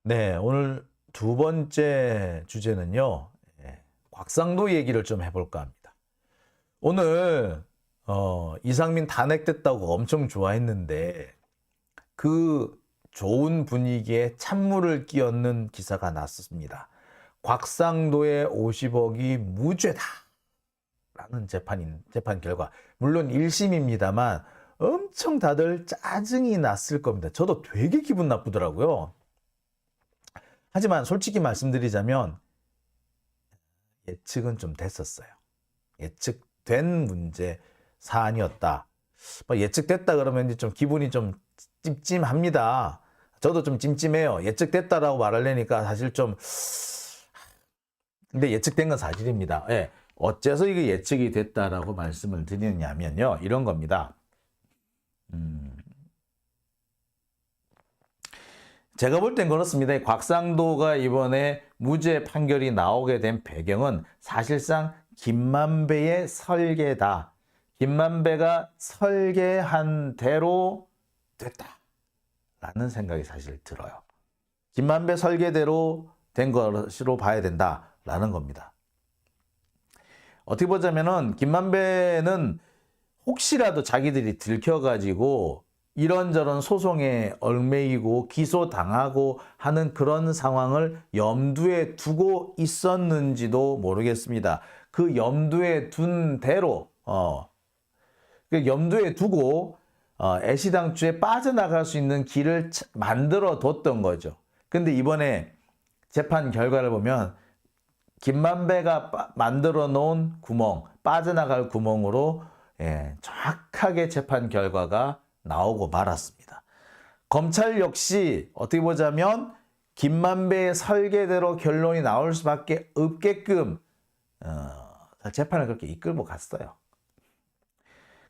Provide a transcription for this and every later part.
네, 오늘 두 번째 주제는요, 곽상도 얘기를 좀 해볼까 합니다. 오늘, 이상민 탄핵됐다고 엄청 좋아했는데, 그 좋은 분위기에 찬물을 끼얹는 기사가 났습니다. 곽상도의 50억이 무죄다. 라는 재판 결과. 물론 1심입니다만, 엄청 다들 짜증이 났을 겁니다. 저도 되게 기분 나쁘더라고요. 하지만 솔직히 말씀드리자면 예측은 좀 됐었어요. 예측된 문제 사안이었다. 예측됐다 그러면 이제 좀 기분이 좀 찜찜합니다. 저도 좀 찜찜해요. 예측됐다라고 말하려니까 사실 좀 근데 예측된 건 사실입니다. 예. 어째서 이게 예측이 됐다라고 말씀을 드리냐면요. 이런 겁니다. 제가 볼 땐 그렇습니다. 곽상도가 이번에 무죄 판결이 나오게 된 배경은 사실상 김만배의 설계다. 김만배가 설계한 대로 됐다라는 생각이 사실 들어요. 김만배 설계대로 된 것으로 봐야 된다라는 겁니다. 어떻게 보자면은 김만배는 혹시라도 자기들이 들켜가지고 이런저런 소송에 얽매이고 기소당하고 하는 그런 상황을 염두에 두고 있었는지도 모르겠습니다. 그 염두에 둔 대로 그 염두에 두고 애시당초에 빠져나갈 수 있는 길을 만들어 뒀던 거죠. 근데 이번에 재판 결과를 보면 김만배가 만들어 놓은 구멍, 빠져나갈 구멍으로 정확하게 재판 결과가 나오고 말았습니다. 검찰 역시 어떻게 보자면 김만배의 설계대로 결론이 나올 수밖에 없게끔 재판을 그렇게 이끌고 갔어요.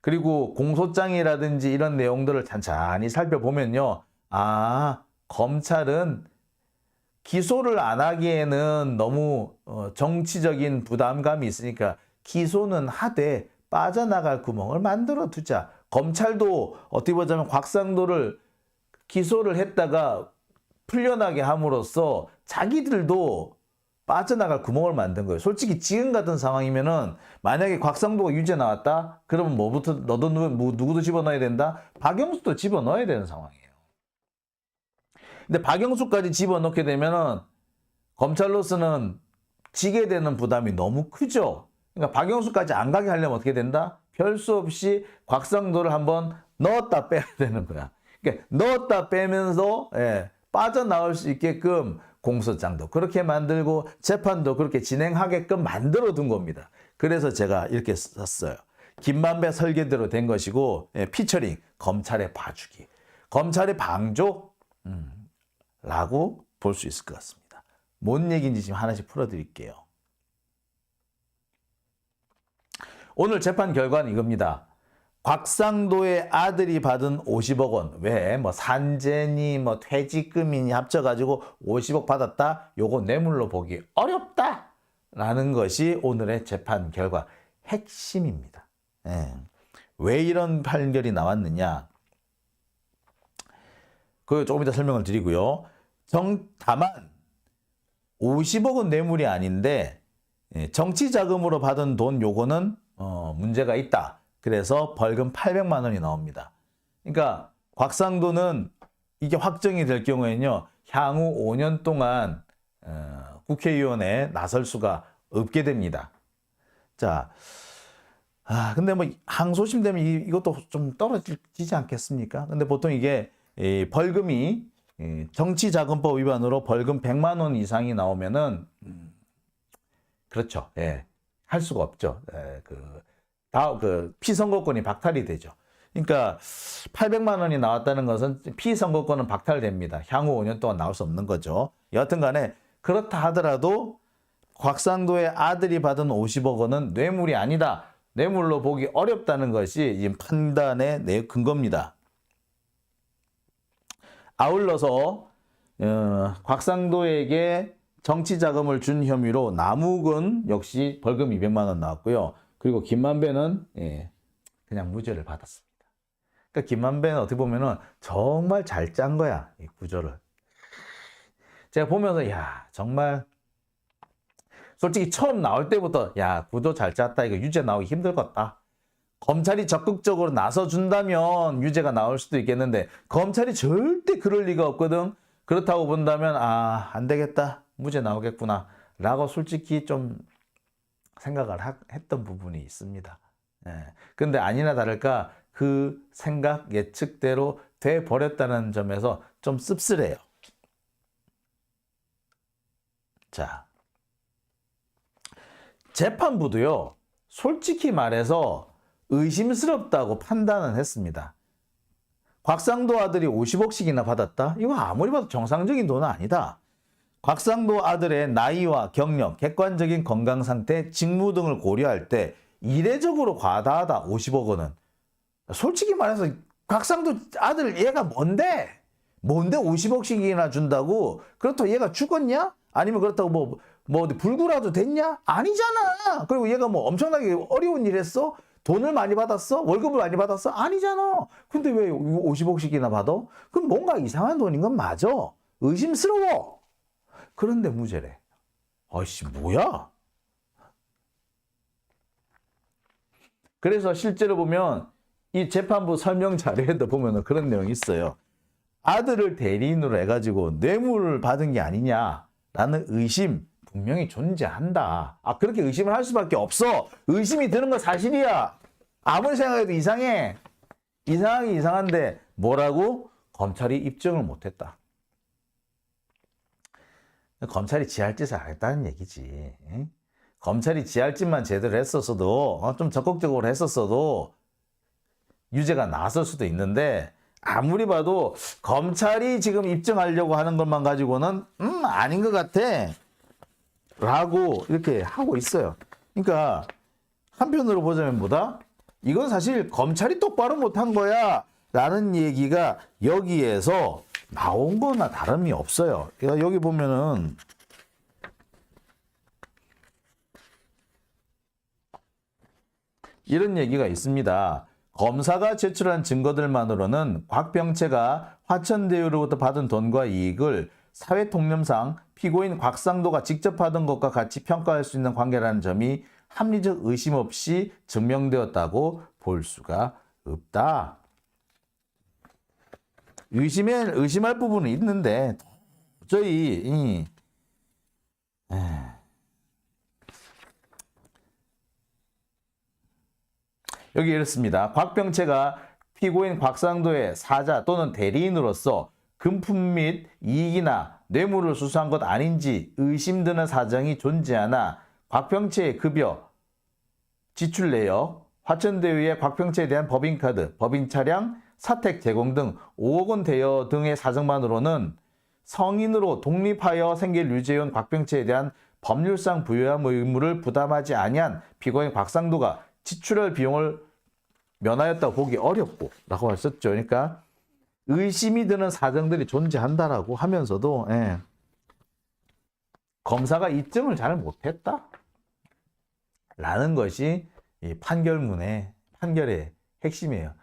그리고 공소장이라든지 이런 내용들을 찬찬히 살펴보면요. 검찰은 기소를 안 하기에는 너무 정치적인 부담감이 있으니까 기소는 하되 빠져나갈 구멍을 만들어 두자. 검찰도 어떻게 보자면 곽상도를 기소를 했다가 풀려나게 함으로써 자기들도 빠져나갈 구멍을 만든 거예요. 솔직히 지금 같은 상황이면은 만약에 곽상도가 유죄 나왔다? 그러면 뭐부터 너도 누구도 집어넣어야 된다? 박영수도 집어넣어야 되는 상황이에요. 근데 박영수까지 집어넣게 되면은 검찰로서는 지게 되는 부담이 너무 크죠. 그러니까 박영수까지 안 가게 하려면 어떻게 된다? 별 수 없이 곽상도를 한번 넣었다 빼야 되는 거야. 그러니까 넣었다 빼면서 빠져나올 수 있게끔 공소장도 그렇게 만들고 재판도 그렇게 진행하게끔 만들어 둔 겁니다. 그래서 제가 이렇게 썼어요. 김만배 설계대로 된 것이고 피처링 검찰의 봐주기. 검찰의 방조? 라고 볼 수 있을 것 같습니다. 뭔 얘기인지 지금 하나씩 풀어드릴게요. 오늘 재판 결과는 이겁니다. 곽상도의 아들이 받은 50억 원, 왜 산재니 퇴직금이니 합쳐가지고 50억 받았다? 요거 뇌물로 보기 어렵다! 라는 것이 오늘의 재판 결과 핵심입니다. 왜 이런 판결이 나왔느냐? 그 조금 이따 설명을 드리고요. 다만 50억은 뇌물이 아닌데 정치 자금으로 받은 돈 요거는 문제가 있다. 그래서 벌금 800만 원이 나옵니다. 그러니까 곽상도는 이게 확정이 될 경우에는요. 향후 5년 동안 국회의원에 나설 수가 없게 됩니다. 자, 근데 항소심 되면 이것도 좀 떨어지지 않겠습니까? 근데 보통 이게 벌금이 정치자금법 위반으로 벌금 100만 원 이상이 나오면은 그렇죠. 할 수가 없죠. 피선거권이 박탈이 되죠. 그러니까 800만 원이 나왔다는 것은 피선거권은 박탈됩니다. 향후 5년 동안 나올 수 없는 거죠. 여하튼 간에 그렇다 하더라도 곽상도의 아들이 받은 50억 원은 뇌물이 아니다. 뇌물로 보기 어렵다는 것이 판단의 근거입니다. 아울러서 곽상도에게 정치자금을 준 혐의로 남욱은 역시 벌금 200만 원 나왔고요. 그리고 김만배는 그냥 무죄를 받았습니다. 그러니까 김만배는 어떻게 보면은 정말 잘 짠 거야, 이 구조를. 제가 보면서 야 정말 솔직히 처음 나올 때부터 야 구도 잘 짰다 이거 유죄 나오기 힘들겠다. 검찰이 적극적으로 나서준다면 유죄가 나올 수도 있겠는데 검찰이 절대 그럴 리가 없거든. 그렇다고 본다면 아 안 되겠다 무죄 나오겠구나 라고 솔직히 좀 생각을 했던 부분이 있습니다. 예. 근데 아니나 다를까 그 생각 예측대로 돼 버렸다는 점에서 좀 씁쓸해요. 자, 재판부도요 솔직히 말해서 의심스럽다고 판단은 했습니다. 곽상도 아들이 50억씩이나 받았다? 이거 아무리 봐도 정상적인 돈은 아니다. 곽상도 아들의 나이와 경력, 객관적인 건강 상태, 직무 등을 고려할 때 이례적으로 과다하다 50억 원은. 솔직히 말해서 곽상도 아들 얘가 뭔데 50억씩이나 준다고? 그렇다고 얘가 죽었냐? 아니면 그렇다고 뭐 어디 불구라도 됐냐? 아니잖아. 그리고 얘가 뭐 엄청나게 어려운 일 했어? 돈을 많이 받았어? 월급을 많이 받았어? 아니잖아. 근데 왜 50억씩이나 받아? 그럼 뭔가 이상한 돈인 건 맞아. 의심스러워. 그런데 무죄래. 아이씨 뭐야? 그래서 실제로 보면 이 재판부 설명 자료에도 보면 그런 내용이 있어요. 아들을 대리인으로 해가지고 뇌물을 받은 게 아니냐라는 의심 분명히 존재한다. 아 그렇게 의심을 할 수밖에 없어. 의심이 드는 건 사실이야. 아무리 생각해도 이상해. 이상한데 뭐라고? 검찰이 입증을 못했다. 검찰이 지할 짓을 안 했다는 얘기지. 검찰이 지할 짓만 제대로 했었어도 좀 적극적으로 했었어도 유죄가 나왔을 수도 있는데 아무리 봐도 검찰이 지금 입증하려고 하는 것만 가지고는 아닌 것 같아 라고 이렇게 하고 있어요. 그러니까 한편으로 보자면 뭐다? 이건 사실 검찰이 똑바로 못한 거야 라는 얘기가 여기에서 나온 거나 다름이 없어요. 그러니까 여기 보면은 이런 얘기가 있습니다. 검사가 제출한 증거들만으로는 곽병채가 화천대유로부터 받은 돈과 이익을 사회통념상 피고인 곽상도가 직접 받은 것과 같이 평가할 수 있는 관계라는 점이 합리적 의심 없이 증명되었다고 볼 수가 없다. 의심할 부분은 있는데 도저히 여기 이렇습니다. 곽병채가 피고인 곽상도의 사자 또는 대리인으로서 금품 및 이익이나 뇌물을 수수한 것 아닌지 의심드는 사정이 존재하나 곽병채의 급여, 지출 내역, 화천대유의 곽병채에 대한 법인카드, 법인차량, 사택 제공 등 5억 원 대여 등의 사정만으로는 성인으로 독립하여 생계를 유지해온 곽병채에 대한 법률상 부여한 의무를 부담하지 아니한 피고인 곽상도가 지출할 비용을 면하였다고 보기 어렵고 라고 하셨죠. 그러니까 의심이 드는 사정들이 존재한다라고 하면서도 검사가 입증을 잘 못했다 라는 것이 이 판결의 핵심이에요.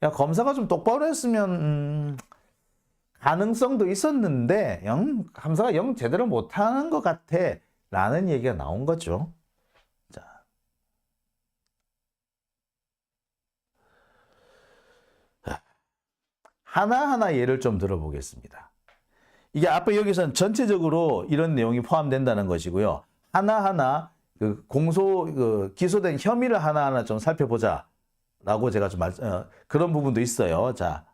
야, 검사가 좀 똑바로 했으면 가능성도 있었는데 검사가 영 제대로 못하는 것 같아 라는 얘기가 나온 거죠. 하나하나 예를 좀 들어보겠습니다. 이게 앞에 여기서는 전체적으로 이런 내용이 포함된다는 것이고요. 하나하나 기소된 혐의를 하나하나 좀 살펴보자 라고 제가 좀 그런 부분도 있어요. 자,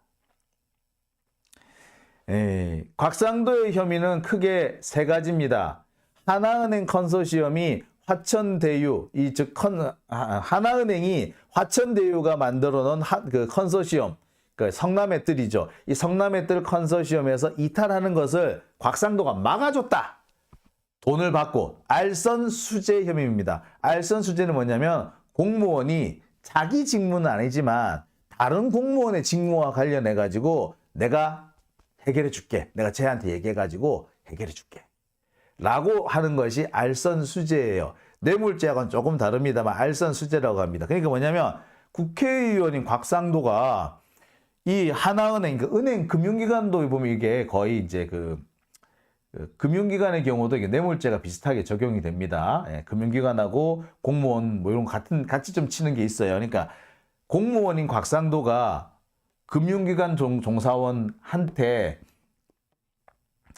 곽상도의 혐의는 크게 세 가지입니다. 하나은행 컨소시엄이 화천대유, 하나은행이 화천대유가 만들어 놓은 그 컨소시엄, 그 성남의 뜰이죠. 이 성남의 뜰 컨소시엄에서 이탈하는 것을 곽상도가 막아줬다. 돈을 받고 알선수재 혐의입니다. 알선수재는 뭐냐면 공무원이 자기 직무는 아니지만 다른 공무원의 직무와 관련해 가지고 내가 해결해 줄게. 내가 쟤한테 얘기해 가지고 해결해 줄게. 라고 하는 것이 알선수재예요. 뇌물죄하고는 조금 다릅니다만 알선수재라고 합니다. 그러니까 뭐냐면 국회의원인 곽상도가 이 하나은행, 그 은행 금융기관도 보면 이게 거의 이제 금융기관의 경우도 이게 뇌물죄가 비슷하게 적용이 됩니다. 예, 금융기관하고 공무원 뭐 이런 같이 좀 치는 게 있어요. 그러니까 공무원인 곽상도가 금융기관 종사원한테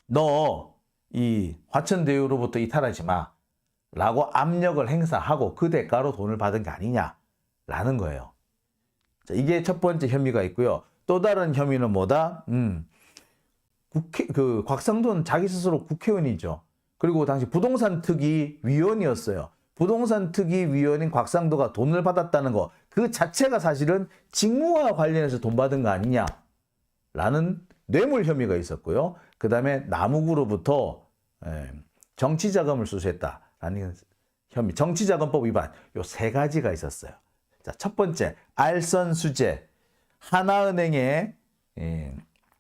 너 이 화천대유로부터 이탈하지 마 라고 압력을 행사하고 그 대가로 돈을 받은 게 아니냐라는 거예요. 자, 이게 첫 번째 혐의가 있고요. 또 다른 혐의는 뭐다? 곽상도는 자기 스스로 국회의원이죠. 그리고 당시 부동산 특위 위원이었어요. 부동산 특위 위원인 곽상도가 돈을 받았다는 거, 그 자체가 사실은 직무와 관련해서 돈 받은 거 아니냐라는 뇌물 혐의가 있었고요. 그 다음에 남욱으로부터 정치자금을 수수했다라는 혐의, 정치자금법 위반, 요 세 가지가 있었어요. 자, 첫 번째, 알선수재, 하나은행의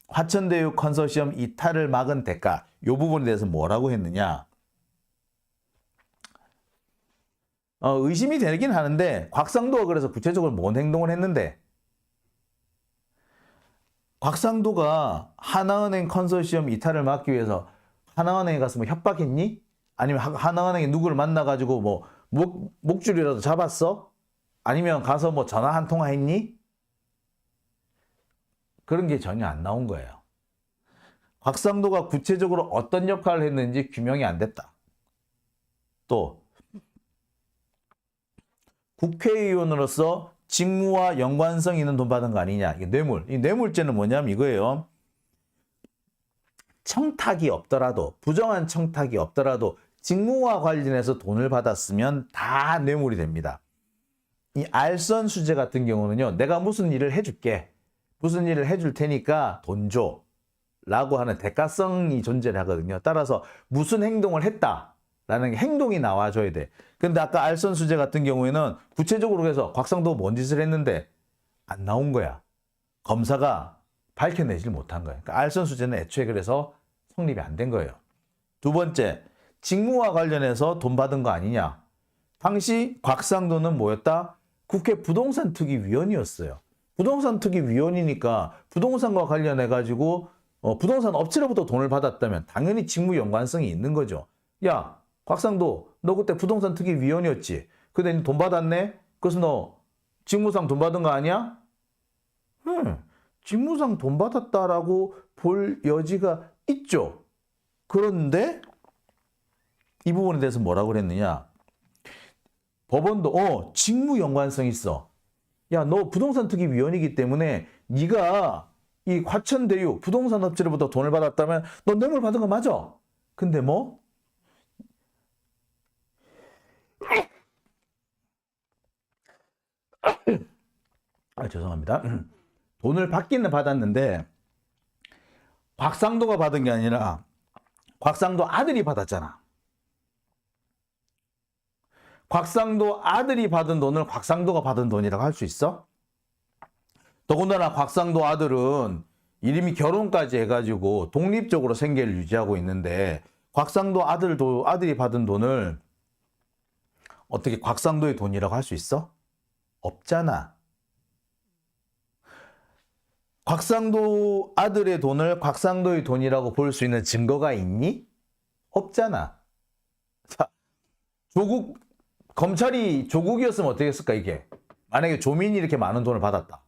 화천대유 컨소시엄 이탈을 막은 대가, 요 부분에 대해서 뭐라고 했느냐? 의심이 되긴 하는데 곽상도가 그래서 구체적으로 뭔 행동을 했는데, 곽상도가 하나은행 컨소시엄 이탈을 막기 위해서 하나은행에 가서 뭐 협박했니? 아니면 하나은행에 누구를 만나가지고 뭐 목줄이라도 잡았어? 아니면 가서 뭐 전화 한 통화 했니? 그런 게 전혀 안 나온 거예요. 곽상도가 구체적으로 어떤 역할을 했는지 규명이 안 됐다. 또 국회의원으로서 직무와 연관성 있는 돈 받은 거 아니냐. 이게 뇌물. 이 뇌물죄는 뭐냐면 이거예요. 청탁이 없더라도, 부정한 청탁이 없더라도 직무와 관련해서 돈을 받았으면 다 뇌물이 됩니다. 이 알선수재 같은 경우는요. 내가 무슨 일을 해줄게. 무슨 일을 해줄 테니까 돈 줘. 라고 하는 대가성이 존재를 하거든요. 따라서 무슨 행동을 했다라는 행동이 나와줘야 돼. 근데 아까 알선수재 같은 경우에는 구체적으로 해서 곽상도가 뭔 짓을 했는데 안 나온 거야. 검사가 밝혀내질 못한 거예요. 그러니까 알선수재는 애초에 그래서 성립이 안 된 거예요. 두 번째, 직무와 관련해서 돈 받은 거 아니냐. 당시 곽상도는 뭐였다? 국회 부동산 특위 위원이었어요. 부동산 특위 위원이니까 부동산과 관련해가지고 부동산 업체로부터 돈을 받았다면 당연히 직무 연관성이 있는 거죠. 야, 곽상도, 너 그때 부동산 특위 위원이었지? 근데 돈 받았네? 그래서 너 직무상 돈 받은 거 아니야? 직무상 돈 받았다라고 볼 여지가 있죠. 그런데 이 부분에 대해서 뭐라고 그랬느냐? 법원도 직무 연관성 있어. 야, 너 부동산 특위 위원이기 때문에 네가 이 화천대유 부동산 업체로부터 돈을 받았다면 너 뇌물 받은 거 맞아. 근데 뭐? 죄송합니다. 돈을 받기는 받았는데 곽상도가 받은 게 아니라 곽상도 아들이 받았잖아. 곽상도 아들이 받은 돈을 곽상도가 받은 돈이라고 할 수 있어? 더군다나 곽상도 아들은 이름이 결혼까지 해가지고 독립적으로 생계를 유지하고 있는데 곽상도 아들이 받은 돈을 어떻게 곽상도의 돈이라고 할 수 있어? 없잖아. 곽상도 아들의 돈을 곽상도의 돈이라고 볼 수 있는 증거가 있니? 없잖아. 자, 검찰이 조국이었으면 어떻게 했을까, 이게? 만약에 조민이 이렇게 많은 돈을 받았다.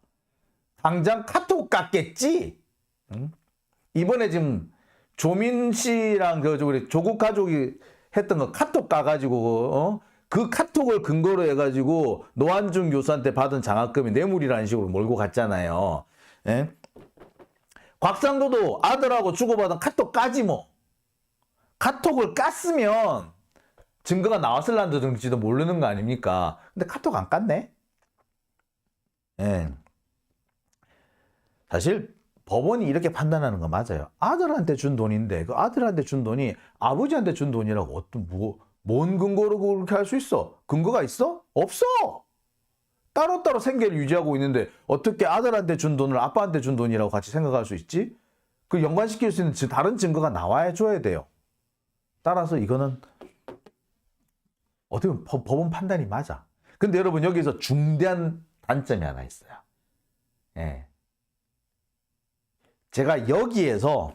당장 카톡 깠겠지? 응? 이번에 지금 조민 씨랑 우리 조국 가족이 했던 거 카톡 까가지고, 그 카톡을 근거로 해가지고 노한중 교수한테 받은 장학금이 뇌물이라는 식으로 몰고 갔잖아요. 예? 곽상도도 아들하고 주고받은 카톡 까지 뭐. 카톡을 깠으면 증거가 나왔을란지도 모르는 거 아닙니까? 근데 카톡 안 깠네? 예. 사실 법원이 이렇게 판단하는 거 맞아요. 아들한테 준 돈인데 그 아들한테 준 돈이 아버지한테 준 돈이라고 뭔 근거로 그렇게 할 수 있어? 근거가 있어? 없어! 따로따로 생계를 유지하고 있는데 어떻게 아들한테 준 돈을 아빠한테 준 돈이라고 같이 생각할 수 있지? 그 연관시킬 수 있는 다른 증거가 나와야 줘야 돼요. 따라서 이거는 어떻게 보면 법원 판단이 맞아. 근데 여러분 여기서 중대한 단점이 하나 있어요. 예. 제가 여기에서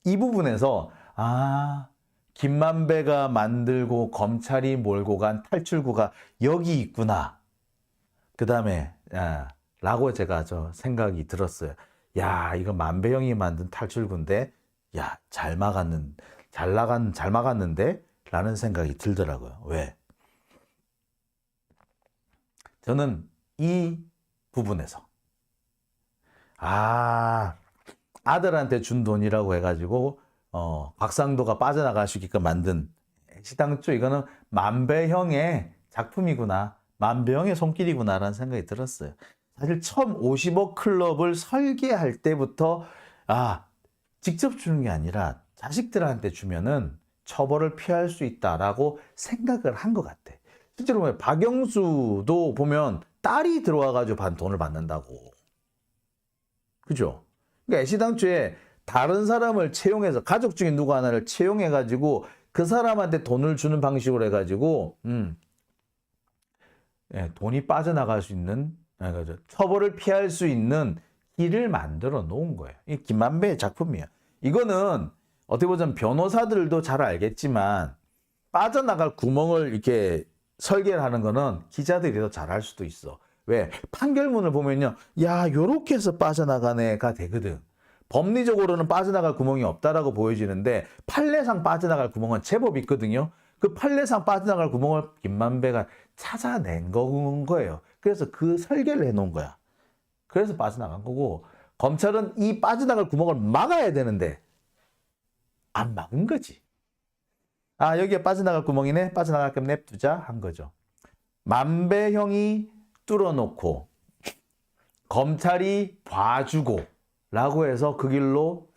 이 부분에서 아, 김만배가 만들고 검찰이 몰고 간 탈출구가 여기 있구나. 그 다음에 라고 제가 생각이 들었어요. 야, 이거 만배형이 만든 탈출구인데, 야, 잘 막았는데? 라는 생각이 들더라고요. 왜? 저는 이 부분에서, 아들한테 준 돈이라고 해가지고, 곽상도가 빠져나갈 수 있게끔 만든 시당초 이거는 만배형의 작품이구나. 만배형의 손길이구나라는 생각이 들었어요. 사실 처음 50억 클럽을 설계할 때부터 직접 주는 게 아니라 자식들한테 주면은 처벌을 피할 수 있다라고 생각을 한 것 같아. 실제로 보면 박영수도 보면 딸이 들어와가지고 돈을 받는다고. 그죠? 그러니까 애시당초에 다른 사람을 채용해서 가족 중에 누구 하나를 채용해가지고 그 사람한테 돈을 주는 방식으로 해가지고 돈이 빠져나갈 수 있는 처벌을 피할 수 있는 길을 만들어 놓은 거예요. 이 김만배의 작품이에요. 이거는 어떻게 보자면 변호사들도 잘 알겠지만 빠져나갈 구멍을 이렇게 설계를 하는 거는 기자들이 더 잘할 수도 있어. 왜? 판결문을 보면요. 야, 요렇게 해서 빠져나가네가 되거든. 법리적으로는 빠져나갈 구멍이 없다라고 보여지는데 판례상 빠져나갈 구멍은 제법 있거든요. 그 판례상 빠져나갈 구멍을 김만배가 찾아낸 거예요. 그래서 그 설계를 해놓은 거야. 그래서 빠져나간 거고 검찰은 이 빠져나갈 구멍을 막아야 되는데 안 막은 거지. 여기에 빠져나갈 구멍이네. 빠져나갈 겸 냅두자 한 거죠. 만배형이 뚫어놓고 검찰이 봐주고 라고 해서 그 길로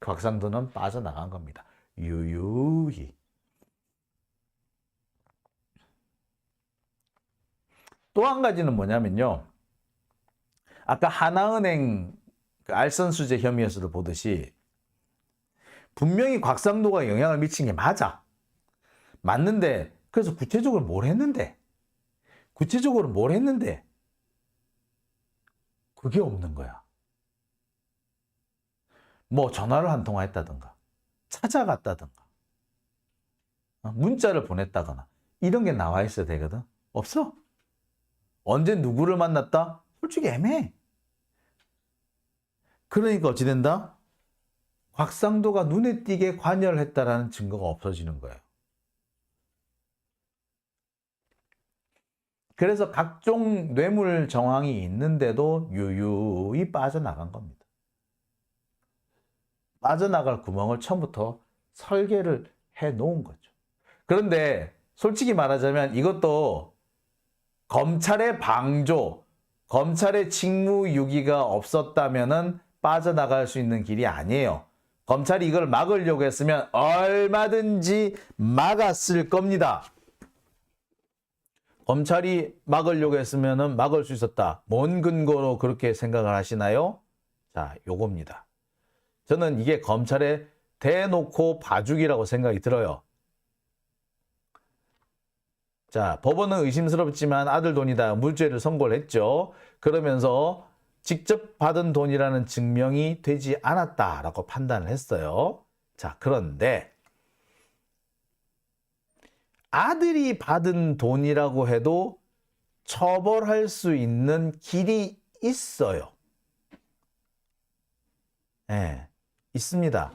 곽상도는 빠져나간 겁니다. 유유히. 또 한 가지는 뭐냐면요. 아까 하나은행 알선수재 혐의에서도 보듯이 분명히 곽상도가 영향을 미친 게 맞아. 맞는데 그래서 구체적으로 뭘 했는데 그게 없는 거야. 뭐 전화를 한 통화 했다든가 찾아갔다든가 문자를 보냈다거나 이런 게 나와 있어야 되거든. 없어. 언제 누구를 만났다? 솔직히 애매해. 그러니까 어찌 된다? 곽상도가 눈에 띄게 관여를 했다라는 증거가 없어지는 거예요. 그래서 각종 뇌물 정황이 있는데도 유유히 빠져나간 겁니다. 빠져나갈 구멍을 처음부터 설계를 해 놓은 거죠. 그런데 솔직히 말하자면 이것도 검찰의 방조, 검찰의 직무유기가 없었다면은 빠져나갈 수 있는 길이 아니에요. 검찰이 이걸 막으려고 했으면 얼마든지 막았을 겁니다. 검찰이 막으려고 했으면 막을 수 있었다. 뭔 근거로 그렇게 생각을 하시나요? 자, 요겁니다. 저는 이게 검찰의 대놓고 봐주기라고 생각이 들어요. 자, 법원은 의심스럽지만 아들 돈이다. 무죄를 선고를 했죠. 그러면서 직접 받은 돈이라는 증명이 되지 않았다라고 판단을 했어요. 자, 그런데 아들이 받은 돈이라고 해도 처벌할 수 있는 길이 있어요. 있습니다.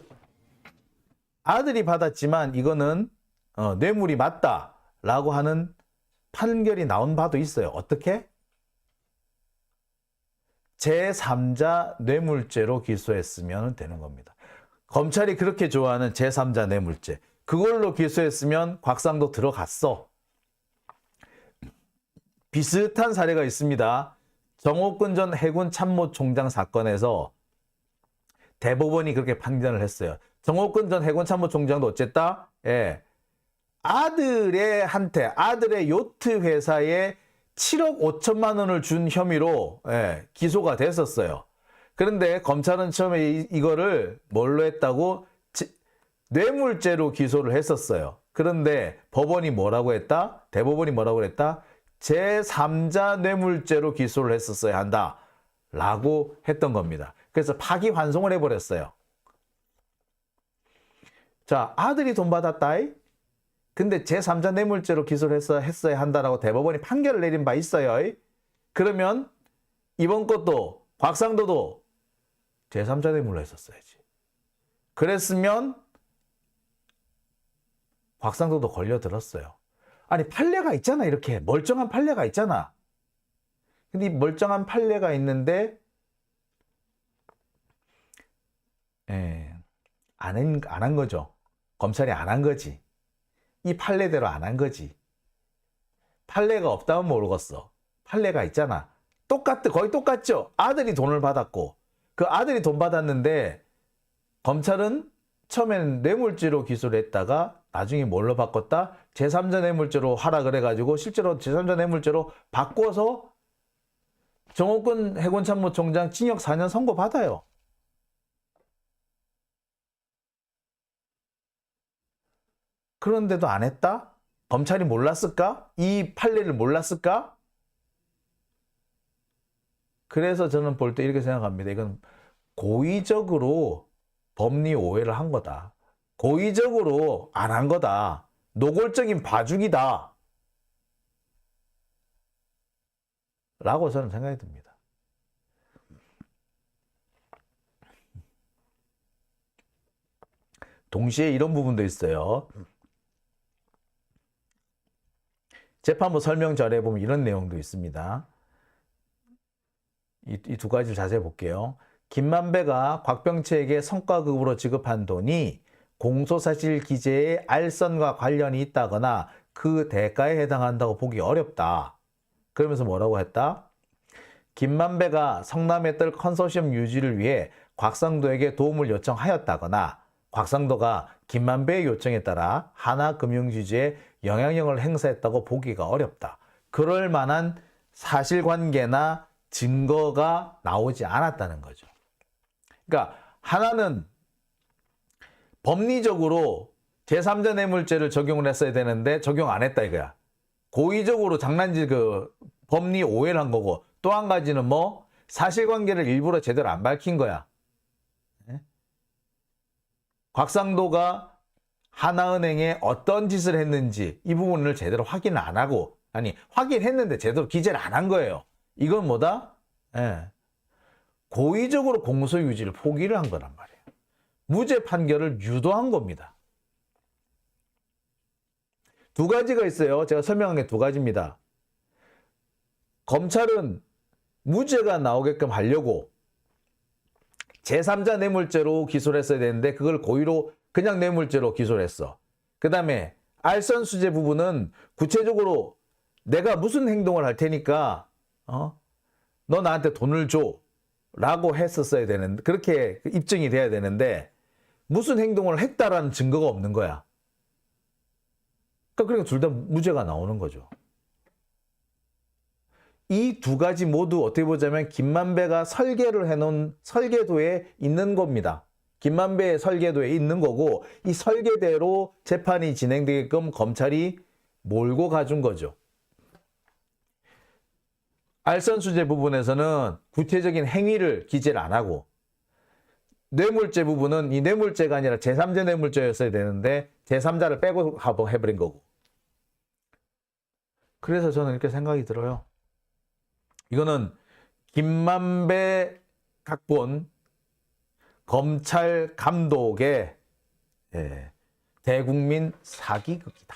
아들이 받았지만 이거는 뇌물이 맞다라고 하는 판결이 나온 바도 있어요. 어떻게? 제3자 뇌물죄로 기소했으면 되는 겁니다. 검찰이 그렇게 좋아하는 제3자 뇌물죄. 그걸로 기소했으면 곽상도 들어갔어. 비슷한 사례가 있습니다. 정옥근 전 해군 참모총장 사건에서 대법원이 그렇게 판단을 했어요. 정옥근 전 해군 참모총장도 어쨌다? 아들의 요트 회사에 7억 5천만 원을 준 혐의로 기소가 됐었어요. 그런데 검찰은 처음에 이거를 뭘로 했다고? 뇌물죄로 기소를 했었어요. 그런데 법원이 뭐라고 했다? 대법원이 뭐라고 했다? 제3자 뇌물죄로 기소를 했었어야 한다. 라고 했던 겁니다. 그래서 파기환송을 해버렸어요. 자, 아들이 돈 받았다이? 근데 제3자 뇌물죄로 기소를 했어야 한다라고 대법원이 판결을 내린 바 있어요. 그러면 이번 것도 곽상도도 제3자 뇌물로 했었어야지. 그랬으면 곽상도도 걸려들었어요. 아니, 판례가 있잖아. 이렇게 멀쩡한 판례가 있잖아. 근데 이 멀쩡한 판례가 있는데 안 한 거죠. 검찰이 안 한 거지. 이 판례대로 안 한 거지. 판례가 없다면 모르겠어. 판례가 있잖아. 거의 똑같죠. 아들이 돈을 받았고 그 아들이 돈 받았는데 검찰은 처음에는 뇌물죄로 기소를 했다가 나중에 뭘로 바꿨다? 제3자 뇌물죄로 하라 그래가지고 실제로 제3자 뇌물죄로 바꿔서 정옥근 해군참모총장 징역 4년 선고받아요. 그런데도 안 했다? 검찰이 몰랐을까? 이 판례를 몰랐을까? 그래서 저는 볼 때 이렇게 생각합니다. 이건 고의적으로 법리 오해를 한 거다. 고의적으로 안 한 거다. 노골적인 봐주기다. 라고 저는 생각이 듭니다. 동시에 이런 부분도 있어요. 재판부 설명절에 보면 이런 내용도 있습니다. 이 두 가지를 자세히 볼게요. 김만배가 곽병채에게 성과급으로 지급한 돈이 공소사실 기재의 알선과 관련이 있다거나 그 대가에 해당한다고 보기 어렵다. 그러면서 뭐라고 했다? 김만배가 성남의 뜰 컨소시엄 유지를 위해 곽상도에게 도움을 요청하였다거나 곽상도가 김만배의 요청에 따라 하나금융지주에 영향력을 행사했다고 보기가 어렵다. 그럴 만한 사실관계나 증거가 나오지 않았다는 거죠. 그러니까 하나는 법리적으로 제3자 뇌물죄를 적용을 했어야 되는데 적용 안 했다 이거야. 고의적으로 장난질 법리 오해를 한 거고, 또 한 가지는 뭐 사실관계를 일부러 제대로 안 밝힌 거야. 곽상도가 하나은행에 어떤 짓을 했는지 이 부분을 제대로 확인을 안 하고, 아니 확인했는데 제대로 기재를 안 한 거예요. 이건 뭐다? 고의적으로 공소유지를 포기를 한 거란 말이에요. 무죄 판결을 유도한 겁니다. 두 가지가 있어요. 제가 설명한 게 두 가지입니다. 검찰은 무죄가 나오게끔 하려고 제3자 뇌물죄로 기소를 했어야 되는데 그걸 고의로 그냥 뇌물죄로 기소를 했어. 그 다음에 알선수재 부분은 구체적으로 내가 무슨 행동을 할 테니까 너 나한테 돈을 줘 라고 했었어야 되는데, 그렇게 입증이 돼야 되는데 무슨 행동을 했다라는 증거가 없는 거야. 그러니까 둘 다 무죄가 나오는 거죠. 이 두 가지 모두 어떻게 보자면 김만배가 설계를 해놓은 설계도에 있는 겁니다. 김만배의 설계도에 있는 거고, 이 설계대로 재판이 진행되게끔 검찰이 몰고 가준 거죠. 알선수재 부분에서는 구체적인 행위를 기재를 안 하고, 뇌물죄 부분은 이 뇌물죄가 아니라 제3자 뇌물죄였어야 되는데 제3자를 빼고 해버린 거고. 그래서 저는 이렇게 생각이 들어요. 이거는 김만배 각본 검찰 감독의 대국민 사기극이다.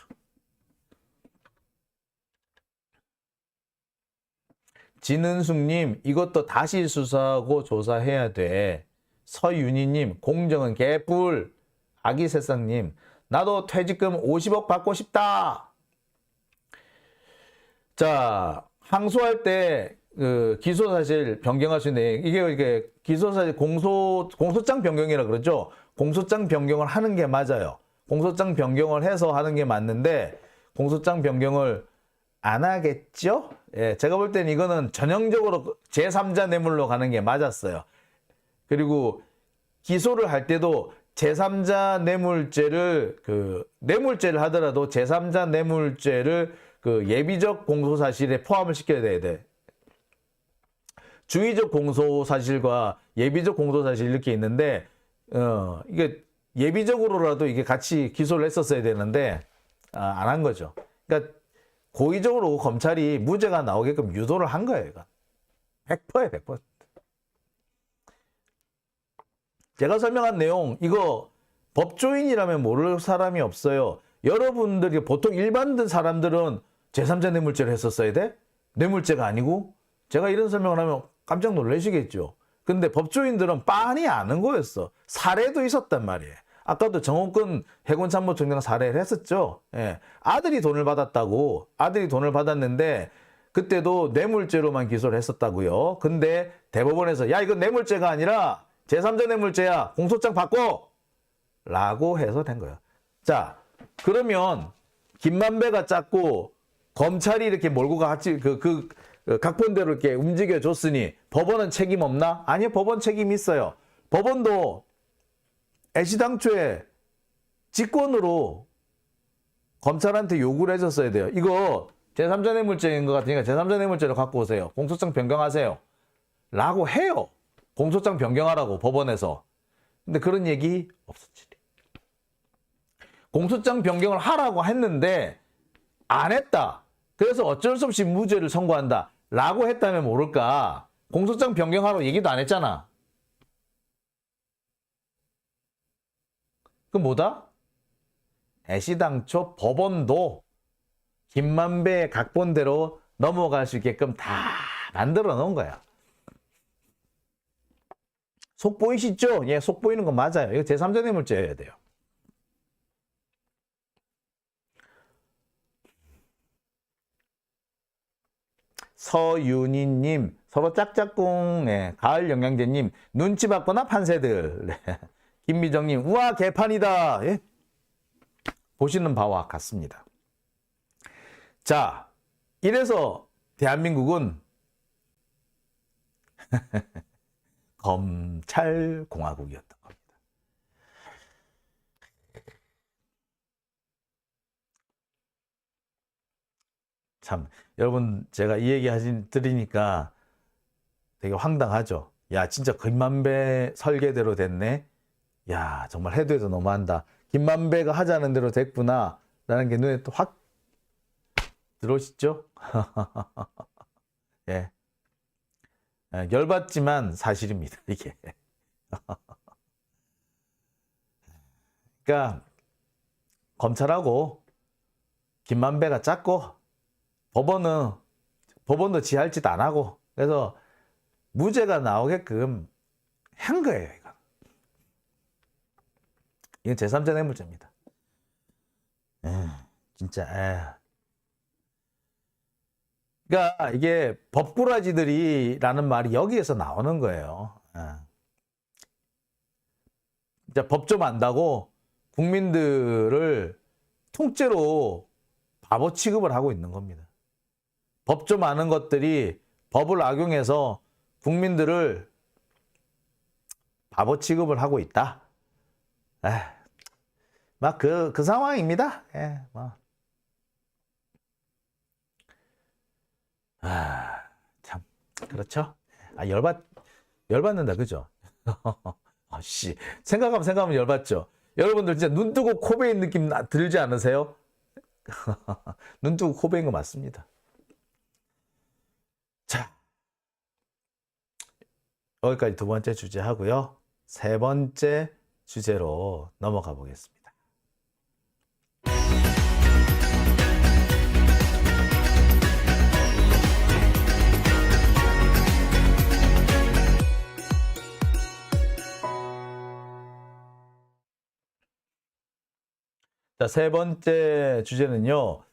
진은숙님, 이것도 다시 수사하고 조사해야 돼. 서윤희님, 공정은 개뿔. 아기새싹님, 나도 퇴직금 50억 받고 싶다. 자, 항소할 때 기소사실 변경할 수 있는, 이게 기소사실 공소장 변경이라 그러죠. 공소장 변경을 하는 게 맞아요. 공소장 변경을 해서 하는 게 맞는데 공소장 변경을 안 하겠죠? 예, 제가 볼 때는 이거는 전형적으로 제3자 뇌물로 가는 게 맞았어요. 그리고 기소를 할 때도 제3자 뇌물죄를 뇌물죄를 하더라도 제3자 뇌물죄를 예비적 공소사실에 포함을 시켜야 돼. 주의적 공소사실과 예비적 공소사실 이렇게 있는데 이게 예비적으로라도 이게 같이 기소를 했었어야 되는데 안 한 거죠. 그러니까 고의적으로 검찰이 무죄가 나오게끔 유도를 한 거예요. 이건 100%예요, 100%. 제가 설명한 내용 이거 법조인이라면 모를 사람이 없어요. 여러분들이 보통 일반 사람들은 제3자 뇌물죄를 했었어야 돼? 뇌물죄가 아니고? 제가 이런 설명을 하면 깜짝 놀라시겠죠. 근데 법조인들은 빤히 아는 거였어. 사례도 있었단 말이에요. 아까도 정홍근 해군참모총장 사례를 했었죠. 예. 아들이 돈을 받았다고. 아들이 돈을 받았는데 그때도 뇌물죄로만 기소를 했었다고요. 근데 대법원에서 야 이건 뇌물죄가 아니라 제3자 뇌물죄야. 공소장 바꿔! 라고 해서 된 거예요. 자, 그러면 김만배가 짰고 검찰이 이렇게 몰고 같이 각본대로 이렇게 움직여 줬으니 법원은 책임 없나? 아니요, 법원 책임 있어요. 법원도 애시당초에 직권으로 검찰한테 요구를 해줬어야 돼요. 이거 제3자 뇌물죄인 것 같으니까 제3자 뇌물죄로 갖고 오세요. 공소장 변경하세요. 라고 해요. 공소장 변경하라고 법원에서. 근데 그런 얘기 없었지. 공소장 변경을 하라고 했는데 안 했다. 그래서 어쩔 수 없이 무죄를 선고한다. 라고 했다면 모를까. 공소장 변경하라고 얘기도 안 했잖아. 그 뭐다? 애시당초 법원도 김만배의 각본대로 넘어갈 수 있게끔 다 만들어 놓은 거야. 속 보이시죠? 예, 속 보이는 거 맞아요. 이거 제3자 뇌물죄여야 돼요. 서윤희님, 서로 짝짝꿍, 네. 가을 영양제님, 눈치 봤거나 판세들. 네. 김미정님, 우와 개판이다. 예? 보시는 바와 같습니다. 자, 이래서 대한민국은 검찰공화국이었던 겁니다. 참, 여러분 제가 이 얘기 드리니까 되게 황당하죠. 야, 진짜 김만배 설계대로 됐네. 야, 정말 해도 해도 너무한다. 김만배가 하자는 대로 됐구나. 라는 게 눈에 또 확 들어오시죠? 예. 열받지만 사실입니다. 이게. 그러니까 검찰하고 김만배가 짰고 법원도 지할 짓 안 하고 그래서 무죄가 나오게끔 한 거예요. 이건 제3자 뇌물죄입니다. 진짜. 그러니까 이게 법꾸라지들이라는 말이 여기에서 나오는 거예요. 진짜 법 좀 안다고 국민들을 통째로 바보 취급을 하고 있는 겁니다. 법 좀 아는 것들이 법을 악용해서 국민들을 바보 취급을 하고 있다. 막 그 상황입니다. 예, 뭐. 참, 그렇죠. 열받는다, 그죠? 생각하면 열받죠. 여러분들 진짜 눈 뜨고 코 베인 느낌 들지 않으세요? 눈 뜨고 코 베인 거 맞습니다. 자, 여기까지 두 번째 주제 하고요. 세 번째 주제로 넘어가 보겠습니다. 자, 세 번째 주제는요.